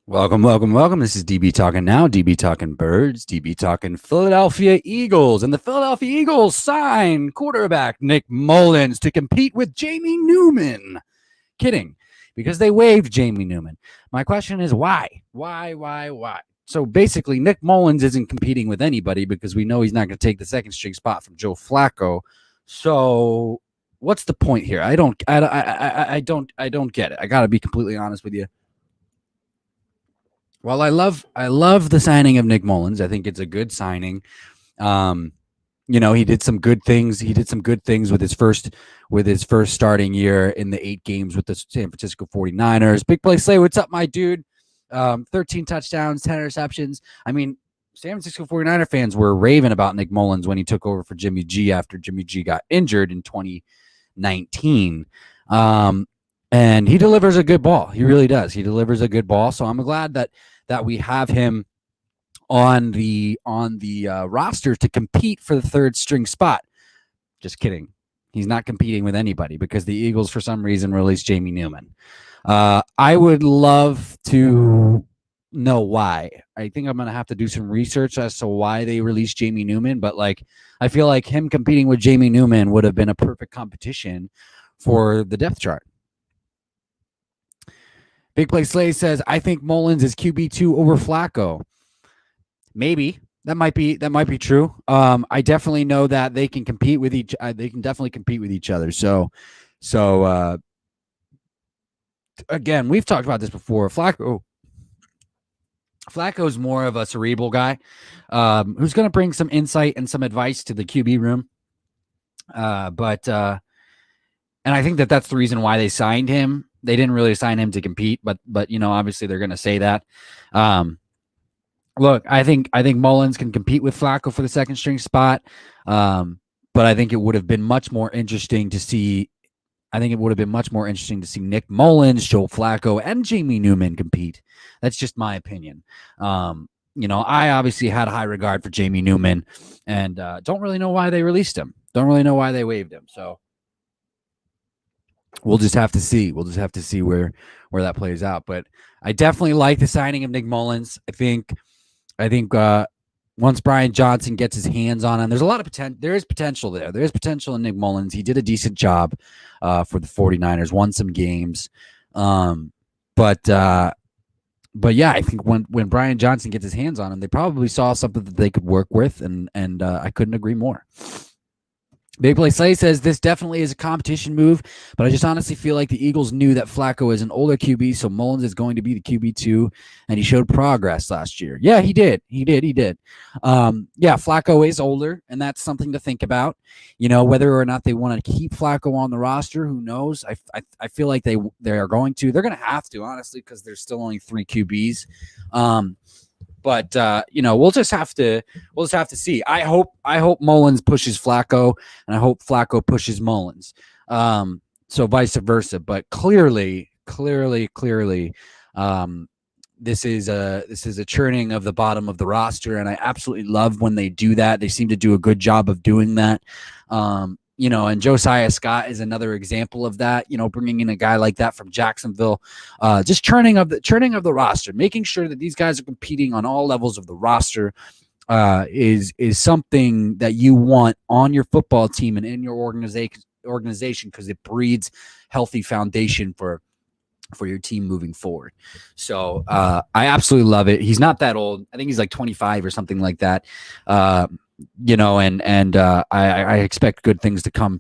Welcome, welcome, welcome. This is DB Talking Now, DB Talking Birds, DB Talking Philadelphia Eagles. And the Philadelphia Eagles sign quarterback Nick Mullens to compete with Jamie Newman. Kidding, because they waived Jamie Newman. My question is why? Why? So basically, Nick Mullens isn't competing with anybody because we know he's not going to take the second string spot from Joe Flacco. So what's the point here? I don't get it. I got to be completely honest with you. Well, I love the signing of Nick Mullens. I think it's a good signing. He did some good things. He did some good things with his first starting year in the 8 games with the San Francisco 49ers. Big play Slay, what's up, my dude? 13 touchdowns, 10 interceptions. I mean, San Francisco 49er fans were raving about Nick Mullens when he took over for Jimmy G after Jimmy G got injured in 2019. And he delivers a good ball. He really does. He delivers a good ball. So I'm glad that we have him on the roster to compete for the third string spot. Just kidding. He's not competing with anybody because the Eagles, for some reason, released Jamie Newman. I would love to know why. I think I'm going to have to do some research as to why they released Jamie Newman. But I feel like him competing with Jamie Newman would have been a perfect competition for the depth chart. Big Play Slay says, I think Mullens is QB2 over Flacco. Maybe. That might be true. I definitely know that they can compete with each other. So again, we've talked about this before. Flacco's more of a cerebral guy who's going to bring some insight and some advice to the QB room. And I think that's the reason why they signed him. They didn't really sign him to compete, but obviously they're going to say that. Look, I think Mullens can compete with Flacco for the second string spot, but I think it would have been much more interesting to see. I think it would have been much more interesting to see Nick Mullens, Joe Flacco, and Jamie Newman compete. That's just my opinion. I obviously had high regard for Jamie Newman, and don't really know why they released him. Don't really know why they waived him. So we'll just have to see. We'll just have to see where that plays out. But I definitely like the signing of Nick Mullens. I think once Brian Johnson gets his hands on him, there's a lot of potential. There is potential there. There is potential in Nick Mullens. He did a decent job for the 49ers, won some games. But yeah, I think when Brian Johnson gets his hands on him, they probably saw something that they could work with, and I couldn't agree more. Big Play Slay says this definitely is a competition move, but I just honestly feel like the Eagles knew that Flacco is an older QB, so Mullens is going to be the QB2, and he showed progress last year. Yeah, he did. Yeah, Flacco is older, and that's something to think about. Whether or not they want to keep Flacco on the roster, who knows? I feel like they are going to. They're going to have to, honestly, because there's still only 3 QBs. But we'll just have to see. I hope Mullens pushes Flacco, and I hope Flacco pushes Mullens. So vice versa. But clearly, this is a churning of the bottom of the roster, and I absolutely love when they do that. They seem to do a good job of doing that. And Josiah Scott is another example of that, bringing in a guy like that from Jacksonville, just churning of the roster, making sure that these guys are competing on all levels of the roster is something that you want on your football team and in your organization because it breeds healthy foundation for your team moving forward. So I absolutely love it. He's not that old. I think he's like 25 or something like that. I expect good things to come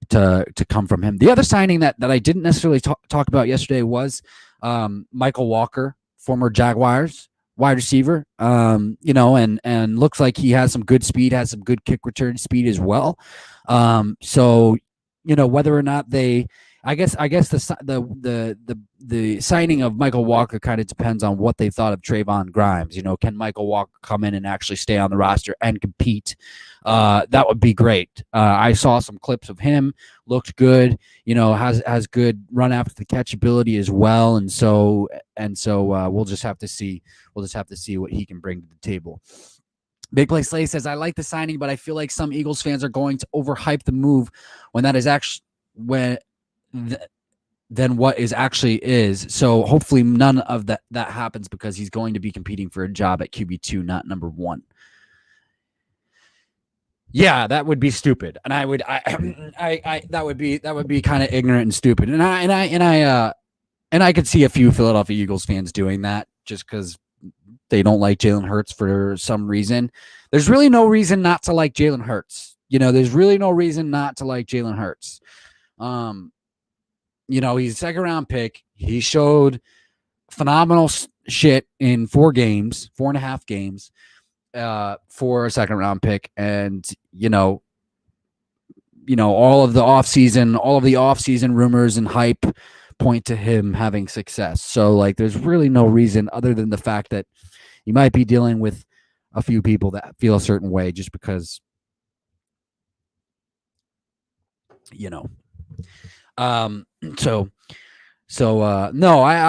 from him. The other signing that I didn't necessarily talk about yesterday was Michael Walker, former Jaguars wide receiver. And looks like he has some good speed, has some good kick return speed as well. So whether or not I guess the signing of Michael Walker kind of depends on what they thought of Trayvon Grimes. Can Michael Walker come in and actually stay on the roster and compete? That would be great. I saw some clips of him, looked good. Has good run after the catch ability as well, and so we'll just have to see. We'll just have to see what he can bring to the table. Big Play Slay says, I like the signing, but I feel like some Eagles fans are going to overhype the move when that is actually than what is actually is. So hopefully none of that happens, because he's going to be competing for a job at QB2, not number 1. Yeah, that would be stupid, and I would, I that would be kind of ignorant and stupid, and I could see a few Philadelphia Eagles fans doing that just because they don't like Jalen Hurts for some reason. There's really no reason not to like Jalen Hurts. There's really no reason not to like Jalen Hurts. He's a second round pick. He showed phenomenal shit in 4.5 games, for a second round pick. And, all of the offseason rumors and hype point to him having success. So like, there's really no reason other than the fact that you might be dealing with a few people that feel a certain way just because, no, I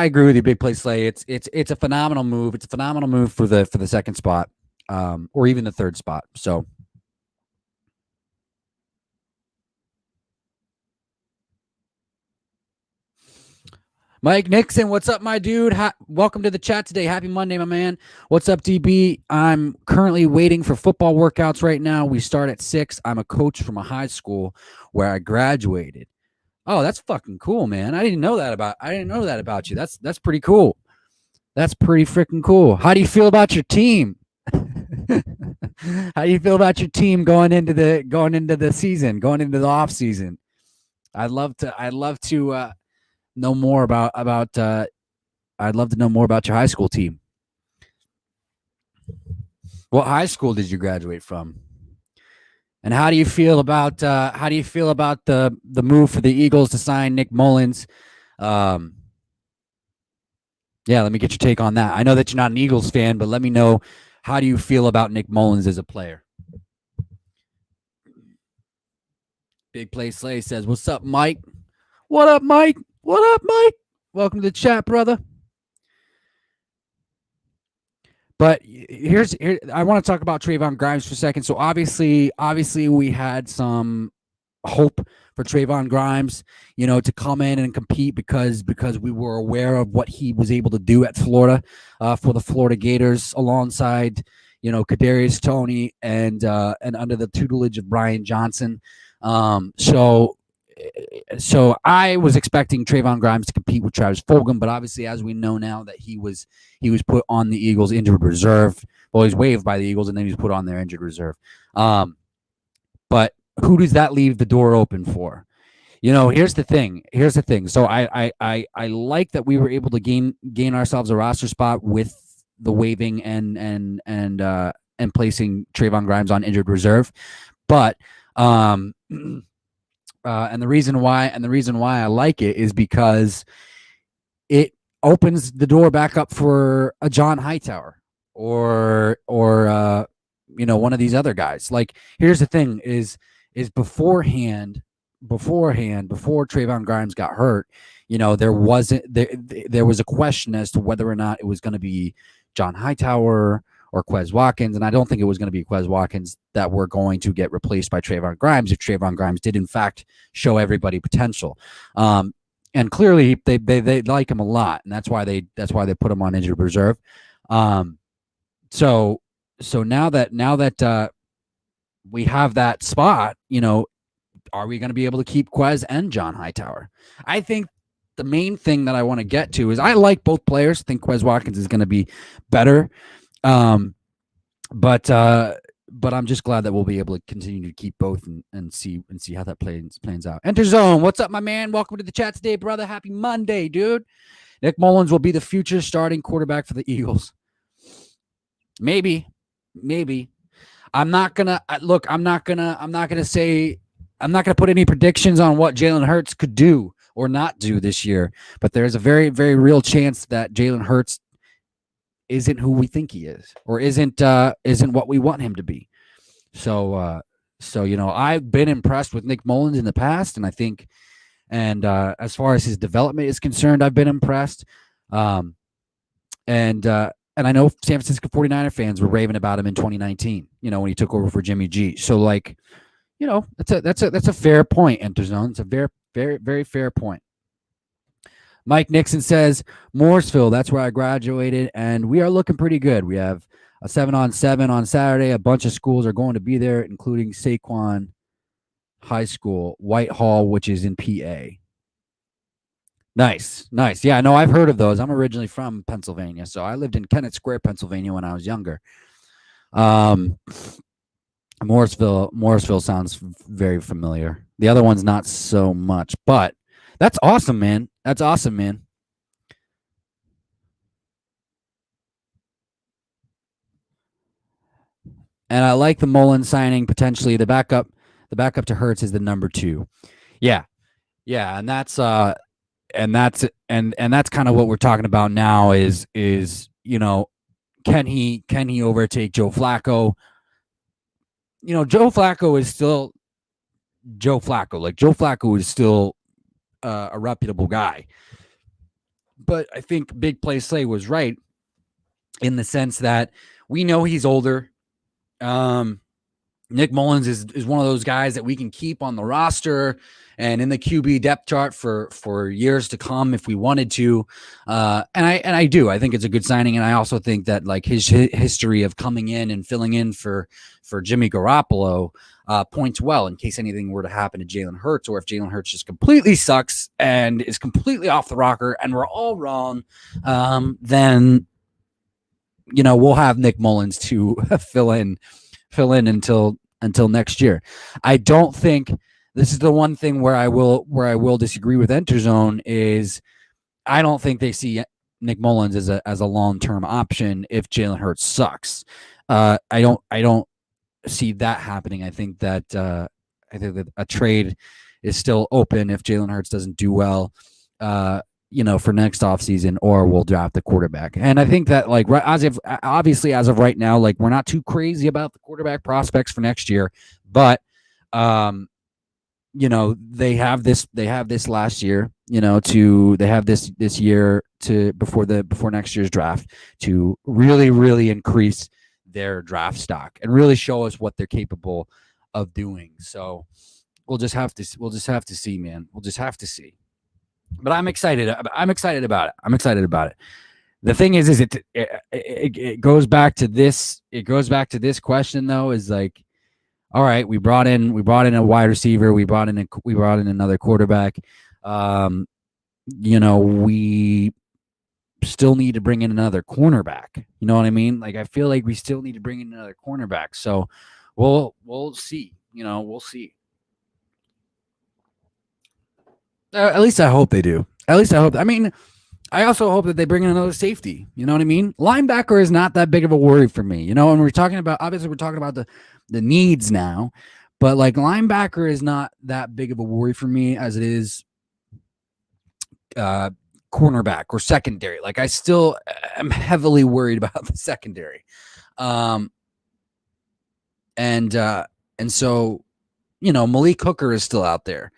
agree with you, Big Play Slay. It's a phenomenal move. It's a phenomenal move for the second spot, or even the third spot. So Mike Nixon, what's up, my dude? Welcome to the chat today. Happy Monday, my man. What's up, DB? I'm currently waiting for football workouts right now. We start at 6. I'm a coach from a high school where I graduated. Oh, that's fucking cool, man. I didn't know that about you. That's pretty cool. That's pretty freaking cool. How do you feel about your team? How do you feel about your team going into the season, going into the off season? I'd love to know more about I'd love to know more about your high school team. What high school did you graduate from? And how do you feel about the move for the Eagles to sign Nick Mullens? Yeah, let me get your take on that. I know that you're not an Eagles fan, but let me know, how do you feel about Nick Mullens as a player? Big Play Slay says, "What's up, Mike? What up, Mike? What up, Mike? Welcome to the chat, brother." But here I want to talk about Trayvon Grimes for a second. So obviously we had some hope for Trayvon Grimes, to come in and compete because we were aware of what he was able to do at Florida, for the Florida Gators, alongside, Kadarius Toney and under the tutelage of Brian Johnson. So I was expecting Trayvon Grimes to compete with Travis Fulgham, but obviously, as we know now, that he was put on the Eagles injured reserve. Well, he's waived by the Eagles, and then he was put on their injured reserve. But who does that leave the door open for? Here's the thing. So I like that we were able to gain ourselves a roster spot with the waiving and placing Trayvon Grimes on injured reserve, but and the reason why I like it is because it opens the door back up for a John Hightower or one of these other guys. Like, here's the thing: is beforehand, before Trayvon Grimes got hurt, there was a question as to whether or not it was going to be John Hightower or Quez Watkins, and I don't think it was going to be Quez Watkins that were going to get replaced by Trayvon Grimes if Trayvon Grimes did in fact show everybody potential. And clearly they like him a lot, and that's why they put him on injured reserve. So now that we have that spot, are we going to be able to keep Quez and John Hightower? I think the main thing that I want to get to is I like both players. I think Quez Watkins is going to be better. But I'm just glad that we'll be able to continue to keep both and see how that plans out. Enter Zone, what's up, my man? Welcome to the chat today, brother. Happy Monday, dude. Nick Mullens will be the future starting quarterback for the Eagles. Maybe. I'm not gonna put any predictions on what Jalen Hurts could do or not do this year, but there's a very, very real chance that Jalen Hurts isn't who we think he is, or isn't what we want him to be. So I've been impressed with Nick Mullens in the past, and I think, as far as his development is concerned, I've been impressed. And I know San Francisco 49er fans were raving about him in 2019, when he took over for Jimmy G. So that's a fair point, Enterzone. It's a very, very, very fair point. Mike Nixon says Morrisville. That's where I graduated, and we are looking pretty good. We have a 7-on-7 on Saturday. A bunch of schools are going to be there, including Saquon High School, Whitehall, which is in PA. Nice, nice. Yeah, no, I've heard of those. I'm originally from Pennsylvania, so I lived in Kennett Square, Pennsylvania, when I was younger. Um, Morrisville sounds very familiar. The other one's not so much, but that's awesome, man. That's awesome, man. And I like the Mullens signing potentially. The backup to Hurts is the number 2. Yeah, yeah, and that's kind of what we're talking about now. Is can he overtake Joe Flacco? Joe Flacco is still Joe Flacco. Like Joe Flacco is still a reputable guy, but I think Big Play Slay was right in the sense that we know he's older. Nick Mullens is one of those guys that we can keep on the roster and in the QB depth chart for years to come if we wanted to. And I do. I think it's a good signing, and I also think that like his history of coming in and filling in for Jimmy Garoppolo points well in case anything were to happen to Jalen Hurts, or if Jalen Hurts just completely sucks and is completely off the rocker and we're all wrong, then we'll have Nick Mullens to fill in until next year. I don't think this is the one thing where I will disagree with Enterzone is I don't think they see Nick Mullens as a long-term option if Jalen Hurts sucks. I don't see that happening. I think that a trade is still open if Jalen Hurts doesn't do well. For next offseason, or we'll draft the quarterback. And I think that like as of right now, like we're not too crazy about the quarterback prospects for next year, but they have this last year, they have this year to before next year's draft to really, really increase their draft stock and really show us what they're capable of doing. So we'll just have to see, man. We'll just have to see. But I'm excited. I'm excited about it. The thing is it goes back to this. It goes back to this question though. Is like, all right, we brought in a wide receiver. We brought in another quarterback. We still need to bring in another cornerback. You know what I mean? Like I feel like we still need to bring in another cornerback. So we'll see. We'll see. At least I hope they do. At least I hope. I mean, I also hope that they bring in another safety. You know what I mean? Linebacker is not that big of a worry for me. And we're talking about the needs now, but like linebacker is not that big of a worry for me as it is cornerback or secondary. Like I still am heavily worried about the secondary. And so, Malik Hooker is still out there.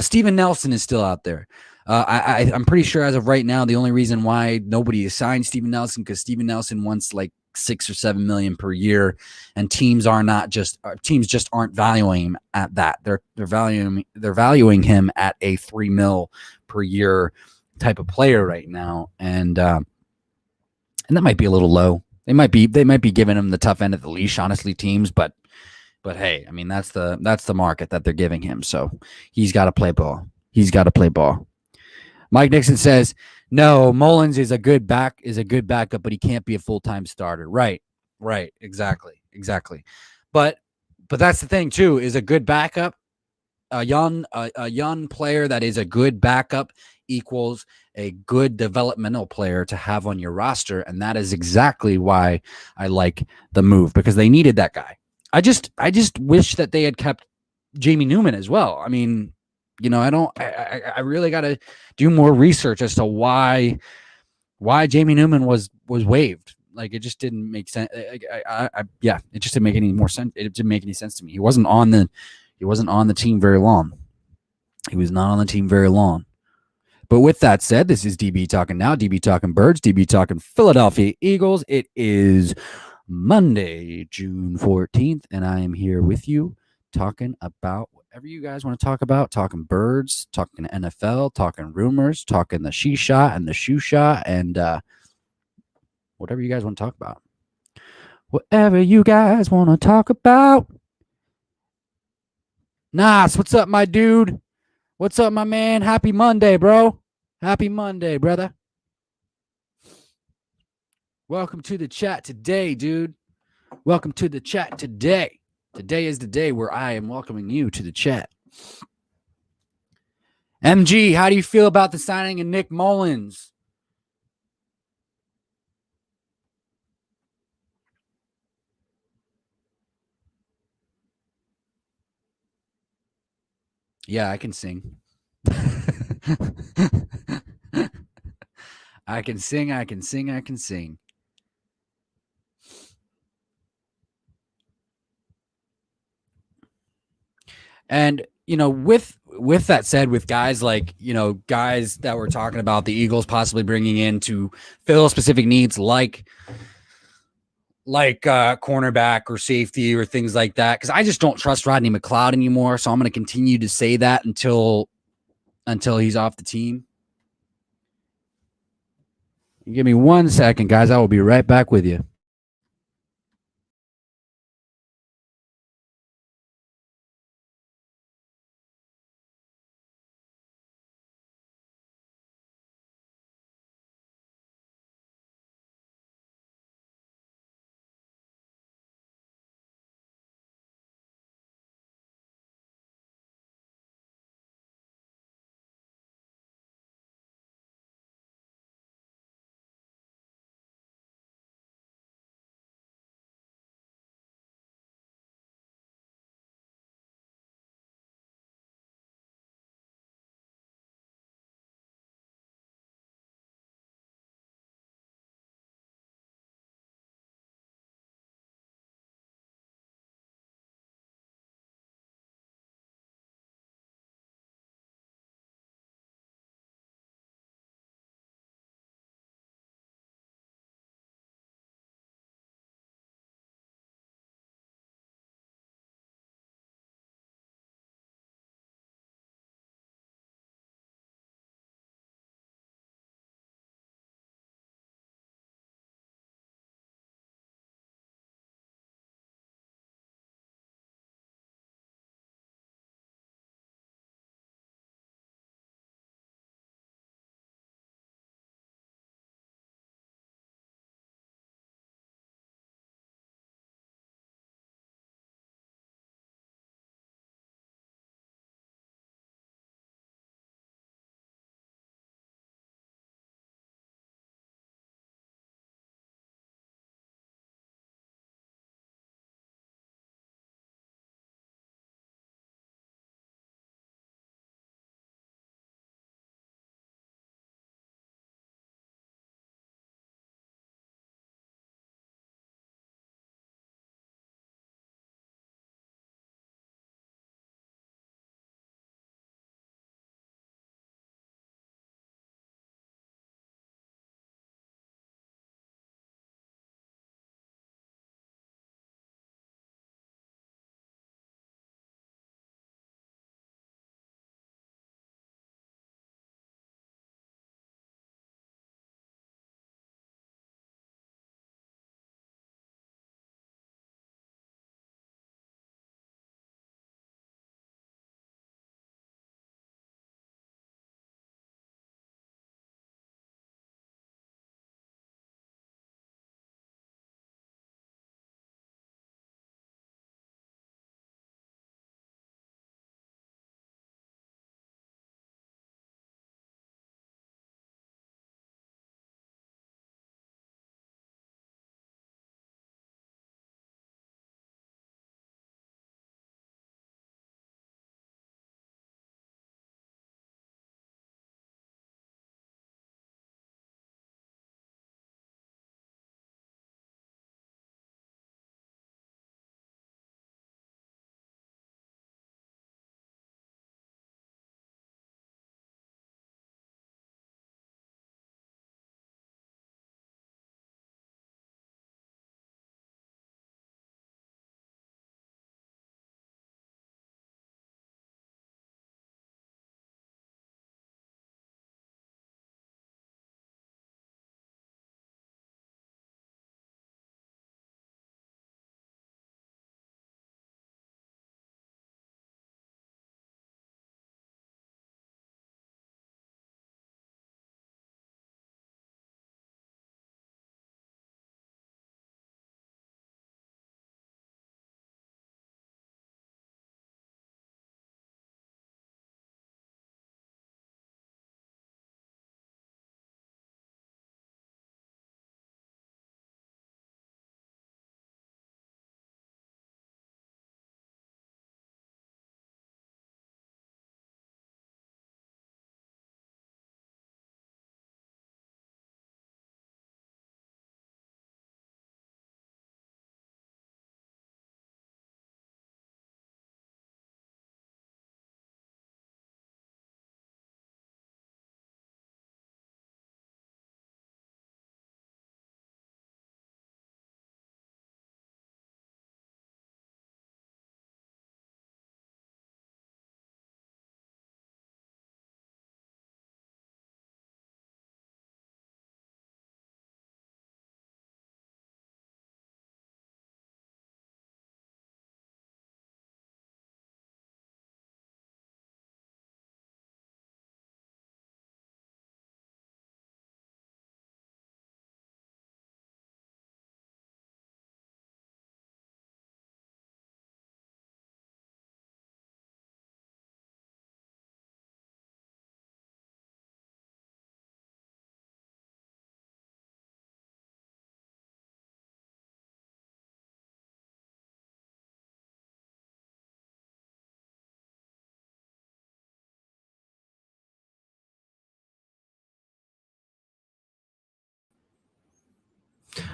Steven Nelson is still out there. I'm pretty sure as of right now, the only reason why nobody has signed Steven Nelson because Steven Nelson wants like $6 or $7 million per year, and teams just aren't valuing him at that. They're valuing him at a $3 million per year type of player right now, and that might be a little low. They might be giving him the tough end of the leash, honestly, teams, but hey, I mean that's the market that they're giving him. So he's got to play ball. Mike Nixon says, "No, Mullens is a good backup, but he can't be a full-time starter." Right, exactly. But that's the thing too. Is a good backup, a young player that is a good backup equals a good developmental player to have on your roster, and that is exactly why I like the move because they needed that guy. I just wish that they had kept Jamie Newman as well. I mean, I really got to do more research as to why Jamie Newman was waived. Like it just didn't make sense. It just didn't make any more sense. It didn't make any sense to me. He wasn't on the team very long. He was not on the team very long. But with that said, this is DB talking now. DB talking Birds. DB talking Philadelphia Eagles. It is Monday, June 14th, and I am here with you talking about whatever you guys want to talk about, talking birds, talking NFL, talking rumors, talking the she shot and the shoe shot, and whatever you guys want to talk about. Whatever you guys want to talk about. Nas, what's up, my dude? What's up, my man? Happy Monday, bro. Happy Monday, brother. Welcome to the chat today, dude. Welcome to the chat today. Today is the day where I am welcoming you to the chat. MG, how do you feel about the signing of Nick Mullens? Yeah, I can sing. I can sing, I can sing, I can sing. And with that said, with guys like guys that we're talking about, the Eagles possibly bringing in to fill specific needs like cornerback or safety or things like that, because I just don't trust Rodney McLeod anymore. So I'm going to continue to say that until he's off the team. Give me 1 second, guys. I will be right back with you.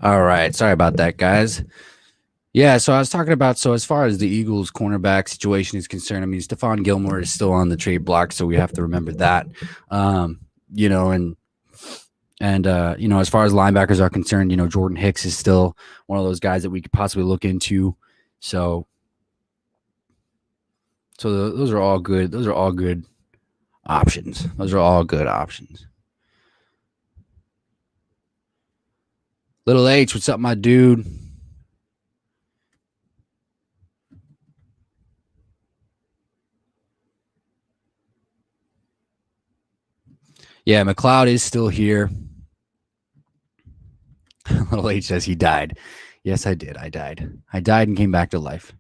All right. Sorry about that, guys. Yeah, so I was talking about as far as the Eagles cornerback situation is concerned, I mean Stephon Gilmore is still on the trade block, so we have to remember that. Um, you know, and as far as linebackers are concerned, Jordan Hicks is still one of those guys that we could possibly look into. So those are all good. Those are all good options. Those are all good options. Little H, what's up, my dude? Yeah, McLeod is still here. Little H says he died. Yes, I did. I died. I died and came back to life.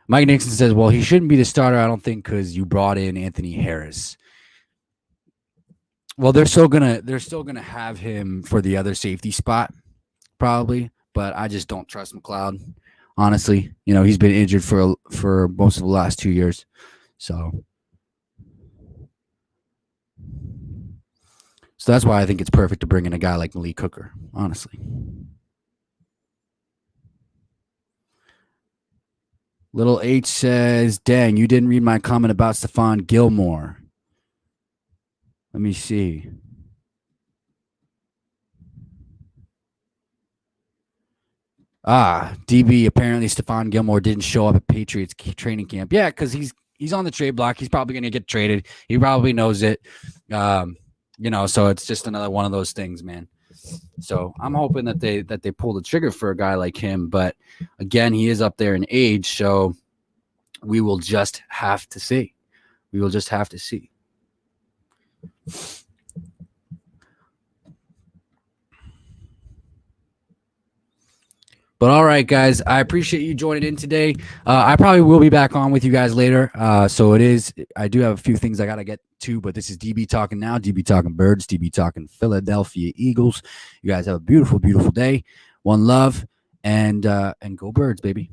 Mike Nixon says, well, he shouldn't be the starter, I don't think, because you brought in Anthony Harris. Well, they're still gonna have him for the other safety spot, probably, but I just don't trust McLeod. Honestly, he's been injured for most of the last 2 years. So that's why I think it's perfect to bring in a guy like Malik Hooker, honestly. Little H says, dang, you didn't read my comment about Stephon Gilmore. Let me see. DB, apparently Stephon Gilmore didn't show up at Patriots training camp. Yeah, because he's on the trade block. He's probably going to get traded. He probably knows it. So it's just another one of those things, man. So I'm hoping that they pull the trigger for a guy like him. But again, he is up there in age, so we will just have to see. We will just have to see. But all right, guys, I appreciate you joining in today. I probably will be back on with you guys later. I do have a few things I got to get to, but this is DB Talking now, DB Talking Birds, DB Talking Philadelphia Eagles. You guys have a beautiful, beautiful day. One love, and go Birds, baby.